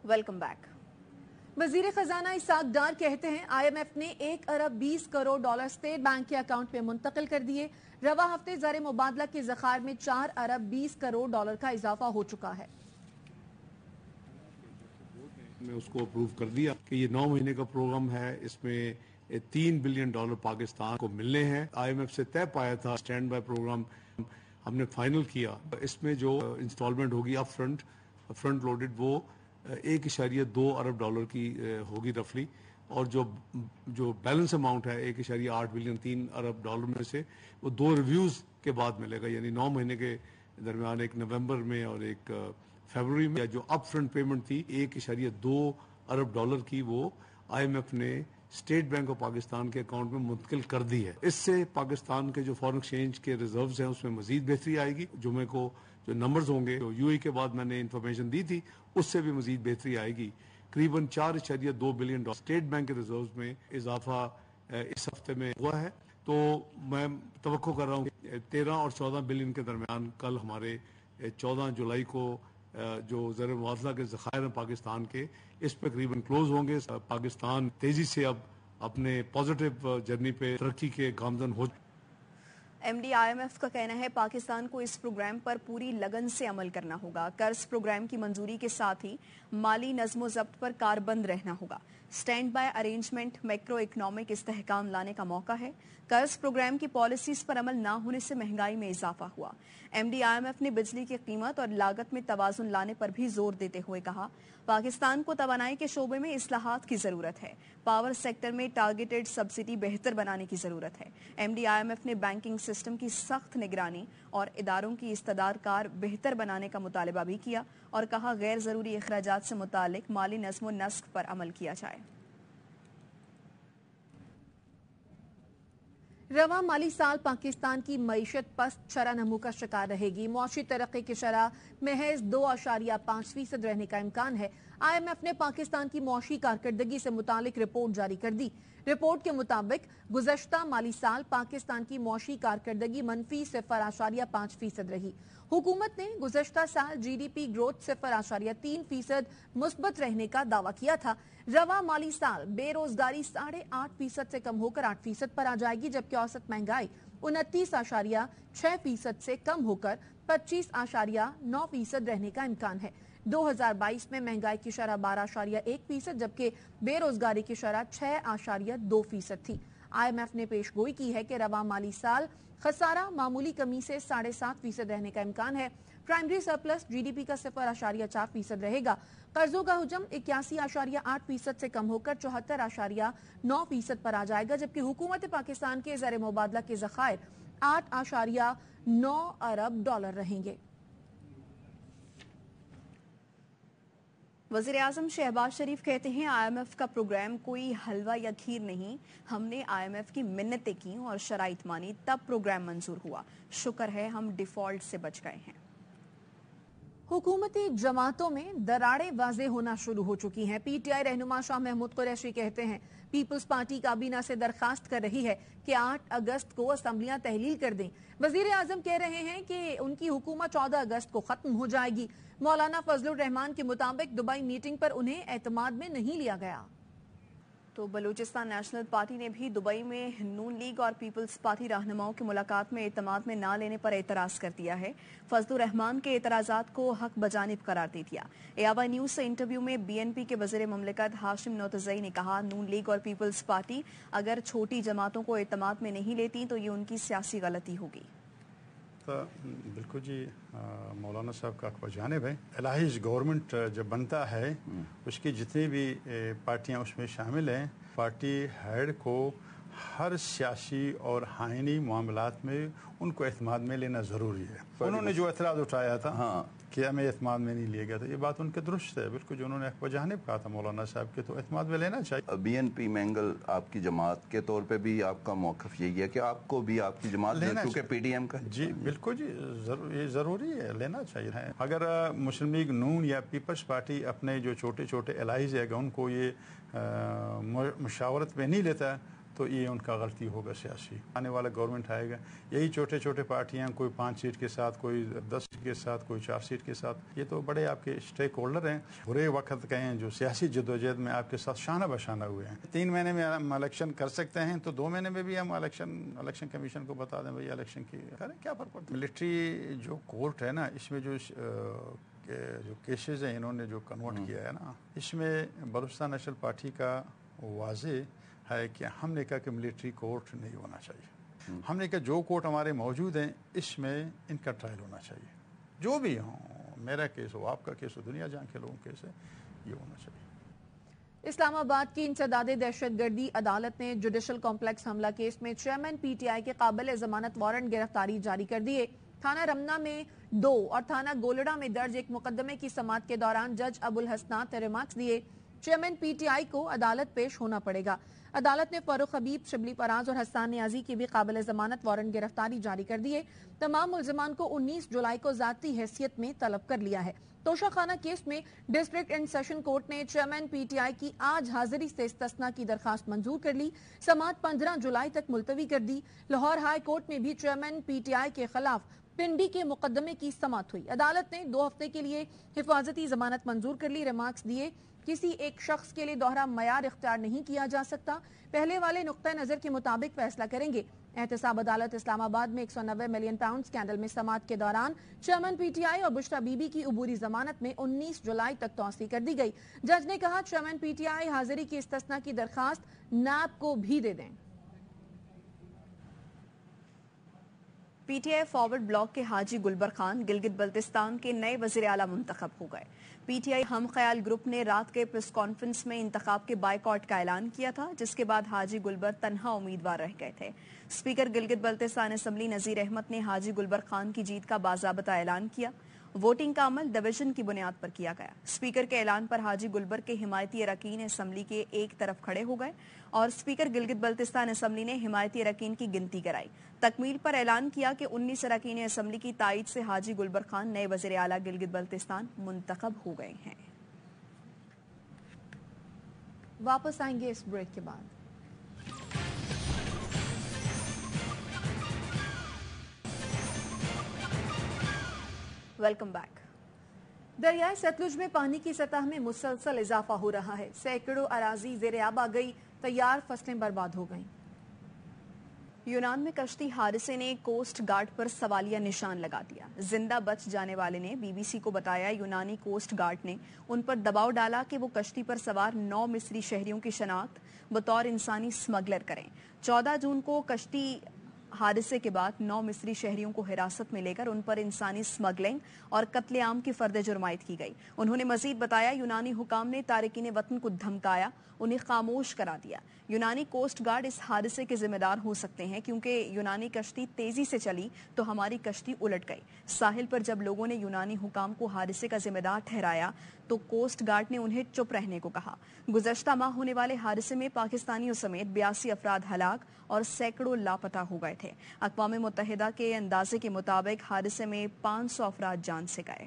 Welcome back. वजीर खजाना इसहाक डार कहते हैं IMF ने 1 अरब 20 करोड़ डॉलर स्टेट बैंक के अकाउंट में मुंतकिल कर दिए। रवा हफ्ते ज़र मुबादला के ज़खायर में 4 अरब 20 करोड़ डॉलर का इजाफा हो चुका है। मैं उसको अप्रूव कर दिया कि ये 9 महीने का प्रोग्राम है, इसमें $3 बिलियन पाकिस्तान को मिलने हैं। IMF से तय पाया था स्टैंड बाय प्रोग्राम हमने फाइनल किया। इसमें जो इंस्टॉलमेंट होगी अप फ्रंट लोडेड वो 1.2 अरब डॉलर की होगी रफली, और जो बैलेंस अमाउंट है 1.8 बिलियन 3 अरब डॉलर में से वो 2 रिव्यूज के बाद मिलेगा, यानी 9 महीने के दरमियान, एक नवंबर में और एक फरवरी में। जो अप फ्रंट पेमेंट थी 1.2 अरब डॉलर की, वो IMF ने स्टेट बैंक ऑफ पाकिस्तान के अकाउंट में मुंतकिल कर दी है। इससे पाकिस्तान के जो फॉरेन एक्सचेंज के रिजर्व्स हैं उसमें मजीद बेहतरी आएगी। जुमे को जो नंबर्स होंगे, जो UAE के बाद मैंने इंफॉर्मेशन दी थी, उससे भी मजीद बेहतरी आएगी। करीबन 4.2 बिलियन डॉलर स्टेट बैंक के रिजर्व्स में इजाफा इस हफ्ते में हुआ है। तो मैं तवक्को कर रहा हूँ 13 और 14 बिलियन के दरमियान कल हमारे 14 जुलाई को जो ज़र मुबादला के ज़खायर हैं पाकिस्तान के, इस पर करीबन क्लोज होंगे। पाकिस्तान तेजी से अब अपने पॉजिटिव जर्नी पे तरक्की के गामजन हो। MD IMF का कहना है पाकिस्तान को इस प्रोग्राम पर पूरी लगन से अमल करना होगा। कर्ज प्रोग्राम की मंजूरी के साथ ही माली नज़्म ज़ब्त पर कारबंद रहना होगा। Standby arrangement macroeconomic इस्तेहकाम लाने का मौका है। कर्ज प्रोग्राम की पॉलिसीज पर अमल न होने से महंगाई में इजाफा हुआ। MD IMF ने बिजली की कीमत और लागत में तवाजुन लाने पर भी जोर देते हुए कहा पाकिस्तान को तवानाई के शोबे में इस्लाहात की जरूरत है। पावर सेक्टर में टारगेटेड सब्सिडी बेहतर बनाने की जरूरत है। MD IMF ने बैंकिंग सिस्टम की सख्त निगरानी और इदारों की इस्तदार कार बेहतर बनाने का मुतालबा भी किया और कहा गैर जरूरी अखराजात से मुतालिक माली नज़्म नस्क पर अमल किया जाए। रवा माली साल पाकिस्तान की मईशत पस्त शरह नमू का शिकार रहेगी। मुआशी तरक्की की शरह महज 2.5% रहने का इम्कान है। IMF ने पाकिस्तान की मुआशी कारकर्दगी से मुतालिक रिपोर्ट जारी कर दी। रिपोर्ट के मुताबिक गुज़श्ता माली साल पाकिस्तान की मुआशी कारकर्दगी मनफी 0.5% रही। हुकूमत ने गुज़श्ता साल GDP ग्रोथ 0.3% मुस्बत रहने का दावा किया था। रवा माली साल बेरोजगारी 8.5% से कम होकर 8% पर आ जाएगी, जबकि औसत महंगाई 29.6% से कम होकर 25.9% रहने का इम्कान है। 2022 में महंगाई की शरह 12.1%, जबकि बेरोजगारी की शरह 6.2% थी। IMF ने पेशगोई की है कि रवा माली साल खसारा मामूली कमी से 7.5% रहने का इम्कान है। प्राइमरी सरप्लस GDP का 0.4% रहेगा। कर्जों का हुजम 81.8% से कम होकर 74.9% पर आ जाएगा, जबकि हुकूमत पाकिस्तान के ज़र मुबादला के ज़खायर 8.9 अरब डॉलर रहेंगे। वज़ीर आज़म शहबाज शरीफ कहते हैं IMF का प्रोग्राम कोई हलवा या खीर नहीं। हमने IMF की मिन्नतें की और शराइत मानी, तब प्रोग्राम मंजूर हुआ। शुक्र है हम डिफॉल्ट से बच गए हैं। हुकूमती जमातों में दरारें वाज़े होना शुरू हो चुकी हैं। PTI रहनुमा शाह महमूद कुरैशी कहते हैं पीपल्स पार्टी काबीना से दरखास्त कर रही है कि 8 अगस्त को असम्बलियां तहलील कर दें। वजीर आजम कह रहे हैं कि उनकी हुकूमत 14 अगस्त को खत्म हो जाएगी। मौलाना फजलुर रहमान के मुताबिक दुबई मीटिंग पर उन्हें एतमाद में नहीं लिया गया। तो बलूचिस्तान नेशनल पार्टी ने भी दुबई में नून लीग और पीपल्स पार्टी रहनुमाओं की मुलाकात में एतमाद में ना लेने पर एतराज कर दिया है। फजलुर रहमान के एतराजात को हक बजानिब करार दे दिया। AWI न्यूज से इंटरव्यू में BNP के वज़ीर ममलिकत हाशिम नौतज़ई ने कहा नून लीग और पीपल्स पार्टी अगर छोटी जमातों को एतमाद में नहीं लेती तो ये उनकी सियासी गलती होगी। बिल्कुल जी, मौलाना साहब का अकबर जानिब है। इलाही गवर्नमेंट जब बनता है उसकी जितनी भी पार्टियां उसमें शामिल हैं, पार्टी हेड को हर सियासी और आईनी मामलात में उनको एतमाद में लेना ज़रूरी है। उन्होंने जो एतराज़ उठाया था कि हमें एतमाद में नहीं लिया गया था, ये बात उनके दुरुस्त है। बिल्कुल जो उन्होंने अकबर जानिब कहा था मौलाना साहब के, तो एतमाद में लेना चाहिए। BNP मैंगल आपकी जमात के तौर पे भी आपका मौक़िफ़ यही है कि आपको भी आपकी जमात क्योंकि PDM का? जी बिल्कुल जी, ये ज़रूरी है, लेना चाहिए। अगर मुस्लिम लीग नून या पीपल्स पार्टी अपने जो छोटे छोटे एलाइज है उनको ये मुशावरत में नहीं लेता تو یہ ان کا غلطی ہوگا سیاسی. آنے والا گورنمنٹ آئے گا, یہی چھوٹے چھوٹے پارٹیاں, کوئی 5 سیٹ کے ساتھ, کوئی 10 سیٹ کے ساتھ, کوئی 4 سیٹ کے ساتھ, یہ تو بڑے آپ کے اسٹیک ہولڈر ہیں. برے وقت کہیں جو سیاسی جدوجہد میں آپ کے ساتھ شانہ بشانہ ہوئے ہیں. 3 مہینے میں ہم الیکشن کر سکتے ہیں, تو 2 مہینے میں بھی ہم الیکشن کمیشن کو بتا دیں بھائی الیکشن کی کریں, کیا فرق پڑتا ہے. ملٹری جو کورٹ ہے نا, اس میں جو کیسز ہیں انہوں نے جو کنورٹ کیا ہے نا, اس میں بلوچستان نیشنل پارٹی کا واضح ہے کہ ہم نے کہا کہ ملٹری کورٹ نہیں ہونا چاہیے. ہم نے کہا جو کورٹ ہمارے موجود ہیں اس میں ان کا ٹرائل ہونا چاہیے, جو بھی ہوں, میرا کیس ہو, آپ کا کیس ہو, دنیا جان کے لوگوں کیس ہے, یہ ہونا چاہیے. اسلام آباد کی انسداد دہشت گردی عدالت نے جوڈیشل کمپلیکس حملہ کیس میں چیئرمین پی ٹی آئی کے قابل ضمانت وارنٹ گرفتاری جاری کر دیے. تھانہ رمنا میں 2 اور تھانہ گولڑا میں درج ایک مقدمے کی سماعت کے دوران جج ابو الحسنات نے ریمارکس دیے. چیئرمین پی ٹی آئی کو عدالت پیش ہونا پڑے گا. عدالت نے فاروق حبیب, شبلی پراز اور حسان نیازی کی بھی قابل ضمانت وارنٹ گرفتاری جاری کر دیے. تمام ملزمان کو 19 جولائی کو ذاتی حیثیت میں طلب کر لیا ہے. توشہ خانہ کیس میں ڈسٹرکٹ اینڈ سیشن کورٹ نے چیئرمین پی ٹی آئی کی آج حاضری سے استثناء کی درخواست منظور کر لی. سماعت 15 جولائی تک ملتوی کر دی. لاہور ہائی کورٹ میں بھی چیئرمین پی ٹی آئی کے خلاف پنڈی کے مقدمے کی سماعت ہوئی. عدالت نے 2 ہفتے کے لیے حفاظتی ضمانت منظور کر لی. ریمارکس دیے, کسی ایک شخص کے لیے دوہرا معیار اختیار نہیں کیا جا سکتا, پہلے والے نقطہ نظر کے مطابق فیصلہ کریں گے. احتساب عدالت اسلام آباد میں 190 ملین پاؤنڈ اسکینڈل میں سماعت کے دوران چیئرمین پی ٹی آئی اور بشرا بی بی کی عبوری ضمانت میں 19 جولائی تک توسیع کر دی گئی. جج نے کہا چیئرمین پی ٹی آئی حاضری کی استثناء کی درخواست نیب کو بھی دے دیں. P T I forward block کے حاجی گلبر خان گلگت بلتستان کے نئے وزیر اعلیٰ منتخب ہو گئے. پی ٹی آئی ہم خیال گروپ نے رات کے پریس کانفرنس میں انتخاب کے بائیکاٹ کا اعلان کیا تھا, جس کے بعد حاجی گلبر تنہا امیدوار رہ گئے تھے. اسپیکر گلگت بلتستان اسمبلی نذیر احمد نے حاجی گلبر خان کی جیت کا باضابطہ اعلان کیا. ووٹنگ کا عمل ڈویژن کی بنیاد پر کیا گیا. اسپیکر کے اعلان پر حاجی گلبر کے حمایتی اراکین اسمبلی کے ایک طرف کھڑے ہو گئے اور اسپیکر گلگت بلتستان اسمبلی نے حمایتی اراکین کی گنتی کرائی. تکمیل پر اعلان کیا کہ 19 اراکین اسمبلی کی تائید سے حاجی گلبر خان نئے وزیر اعلیٰ گلگت بلتستان منتخب ہو گئے ہیں. واپس آئیں گے اس بریک کے بعد. Welcome back. دریائے ستلج میں پانی کی سطح میں مسلسل اضافہ ہو رہا ہے. سینکڑوں اراضی زیر آب آ گئی, تیار فصلیں برباد ہو گئیں. یونان میں کشتی حادثے نے کوسٹ گارڈ پر سوالیہ نشان لگا دیا. زندہ بچ جانے والے نے بی بی سی کو بتایا یونانی کوسٹ گارڈ نے ان پر دباؤ ڈالا کہ وہ کشتی پر سوار 9 مصری شہریوں کی شناخت بطور انسانی سمگلر کریں. 14 جون کو کشتی حادثے کے بعد 9 مصری شہریوں کو حراست میں لے کر ان پر انسانی سمگلنگ اور قتل عام کی فرد جرم عائد کی گئی. انہوں نے مزید بتایا یونانی حکام نے تارکین وطن کو دھمکایا, انہیں خاموش کرا دیا. یونانی کوسٹ گارڈ اس حادثے کے ذمہ دار ہو سکتے ہیں کیونکہ یونانی کشتی تیزی سے چلی تو ہماری کشتی الٹ گئی. ساحل پر جب لوگوں نے یونانی حکام کو حادثے کا ذمہ دار ٹھہرایا تو کوسٹ گارڈ نے انہیں چپ رہنے کو کہا. گزشتہ ماہ ہونے والے حادثے میں پاکستانیوں سمیت 82 افراد ہلاک اور سینکڑوں لاپتہ ہو گئے تھے. اقوام متحدہ کے اندازے کے مطابق حادثے میں 500 افراد جان سے گئے.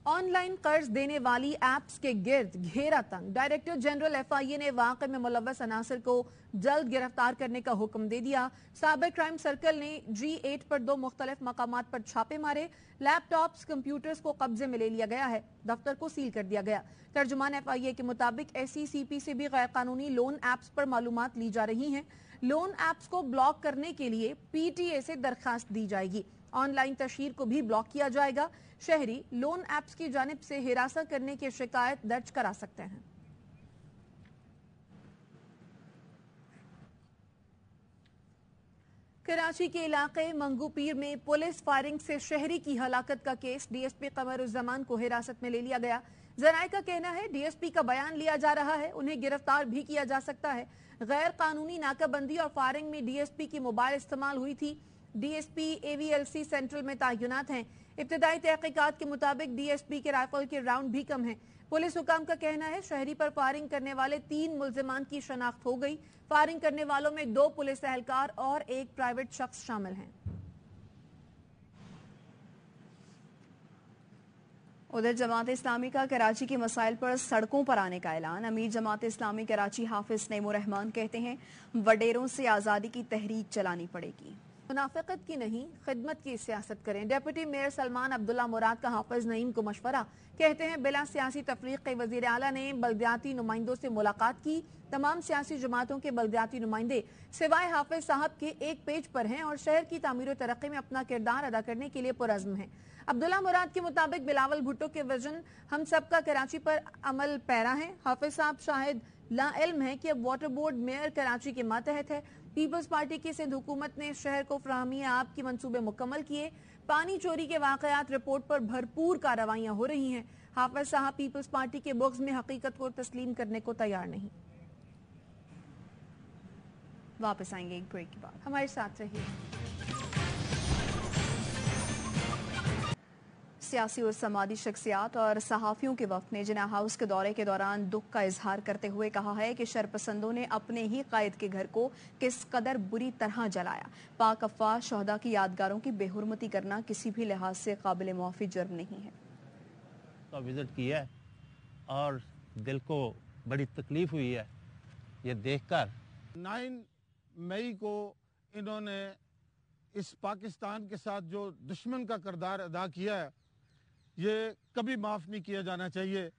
آن لائن قرض دینے والی ایپس کے گرد گھیرا تنگ. ڈائریکٹر جنرل ایف آئی اے نے واقعے میں ملوث عناصر کو جلد گرفتار کرنے کا حکم دے دیا. سائبر کرائم سرکل نے G8 پر 2 مختلف مقامات پر چھاپے مارے. لیپ ٹاپس, کمپیوٹرز کو قبضے میں لے لیا گیا ہے. دفتر کو سیل کر دیا گیا. ترجمان ایف آئی اے کے مطابق SECP سے بھی غیر قانونی لون ایپس پر معلومات لی جا رہی ہیں. لون ایپس کو بلاک کرنے کے لیے PTA سے درخواست دی جائے گی. آن لائن تشہیر کو بھی بلاک کیا جائے گا. شہری لون ایپس کی جانب سے ہراساں کرنے کی شکایت درج کرا سکتے ہیں. کراچی کے علاقے منگو پیر میں پولیس فائرنگ سے شہری کی ہلاکت کا کیس. DSP قمر الزمان کو حراست میں لے لیا گیا. ذرائع کا کہنا ہے DSP کا بیان لیا جا رہا ہے, انہیں گرفتار بھی کیا جا سکتا ہے. غیر قانونی ناکہ بندی اور فائرنگ میں DSP کی موبائل استعمال ہوئی تھی. DSP AVLC سینٹرل میں تعینات ہیں. ابتدائی تحقیقات کے مطابق DSP کے رائفل کے راؤنڈ بھی کم ہیں. پولیس حکام کا کہنا ہے شہری پر فائرنگ کرنے والے 3 ملزمان کی شناخت ہو گئی. فائرنگ کرنے والوں میں 2 پولیس اہلکار اور 1 پرائیویٹ شخص شامل ہیں. उधर जमात इस्लामी का कराची के मसाइल पर सड़कों पर आने का ऐलान। अमीर जमात इस्लामी कराची हाफिज नईमुर रहमान कहते हैं वडेरों से आज़ादी की तहरीक चलानी पड़ेगी। मुनाफिकत की नहीं, खिदमत की सियासत करें। डेप्यूटी मेयर सलमान अब्दुल्ला मुराद का हाफिज नईम को मशवरा। कहते हैं बिला सियासी तफरीक के वजीर आला ने बल्दियाती नुमाइंदों से मुलाकात की। तमाम सियासी जमातों के बल्दियाती नुमाइंदे सिवाय हाफिज साहब के एक पेज पर हैं और शहर की तामीर और तरक्की में अपना किरदार अदा करने के लिए पुरज़्म हैं। अब्दुल्ला मुराद के मुताबिक बिलावल भुट्टो के विजन हम सबका कराची पर अमल पैरा है। हाफिज साहब शायद ला इल्म है कि अब वाटर बोर्ड मेयर कराची के मातहत है। पीपल्स पार्टी की सिंध हुकूमत ने शहर को फराहमी आब के मंसूबे मुकम्मल किए। पानी चोरी के वाकयात रिपोर्ट पर भरपूर कार्रवाइयां हो रही हैं। हाफिज साहब पीपल्स पार्टी के बुग़्ज़ में हकीकत को तस्लीम करने को तैयार नहीं। वापस आएंगे एक ब्रेक के बाद, हमारे साथ रहिए। सियासी और समाजी शख्सियात और सहाफ़ियों के वफ़द ने जिना हाउस के दौरे के दौरान दुख का इजहार करते हुए कहा है कि शरपसंदों ने अपने ही कायद के घर को किस कदर बुरी तरह जलाया। पाक अफ़वाह शहदा की यादगारों की बेहुरमती करना किसी भी लिहाज से काबिल मुआफ़ी जुर्म नहीं है। का विजिट किया है और दिल को बड़ी तकलीफ हुई है ये देखकर। 9 मई को इन्होंने इस पाकिस्तान के साथ जो दुश्मन का किरदार अदा किया है ये कभी माफ़ नहीं किया जाना चाहिए।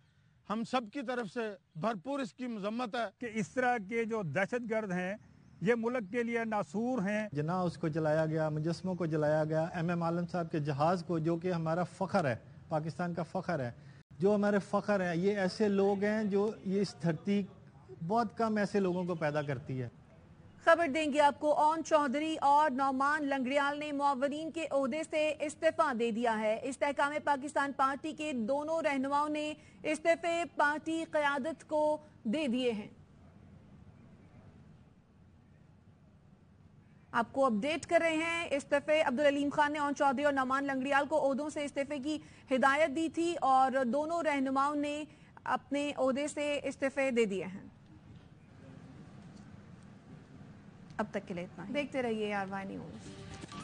हम सब की तरफ से भरपूर इसकी मजम्मत है कि इस तरह के जो दहशतगर्द हैं ये मुल्क के लिए नासूर हैं। जना उसको जलाया गया, मुजस्मों को जलाया गया, MM आलम साहब के जहाज़ को, जो कि हमारा फ़ख्र है, पाकिस्तान का फ़ख्र है, जो हमारे फ़ख्र है। ये ऐसे लोग हैं जो ये इस धरती बहुत कम ऐसे लोगों को पैदा करती है। खबर देंगे आपको। ओन चौधरी और नौमान लंगड़ियाल ने मुआवरीन के ओहदे से इस्तीफा दे दिया है। इस्तेहकाम पाकिस्तान पार्टी के दोनों रहनुमाओं ने इस्तीफे पार्टी क़यादत को दे दिए हैं। आपको अपडेट कर रहे हैं। इस्तीफे अब्दुल अलीम खान ने ओन चौधरी और नौमान लंगड़ियाल को ओहदों से इस्तीफे की हिदायत दी थी और दोनों रहनुमाओं ने अपने ओहदे से इस्तीफे दे दिए हैं। अब तक के लिए इतना ही। देखते रहिए RY न्यूज़।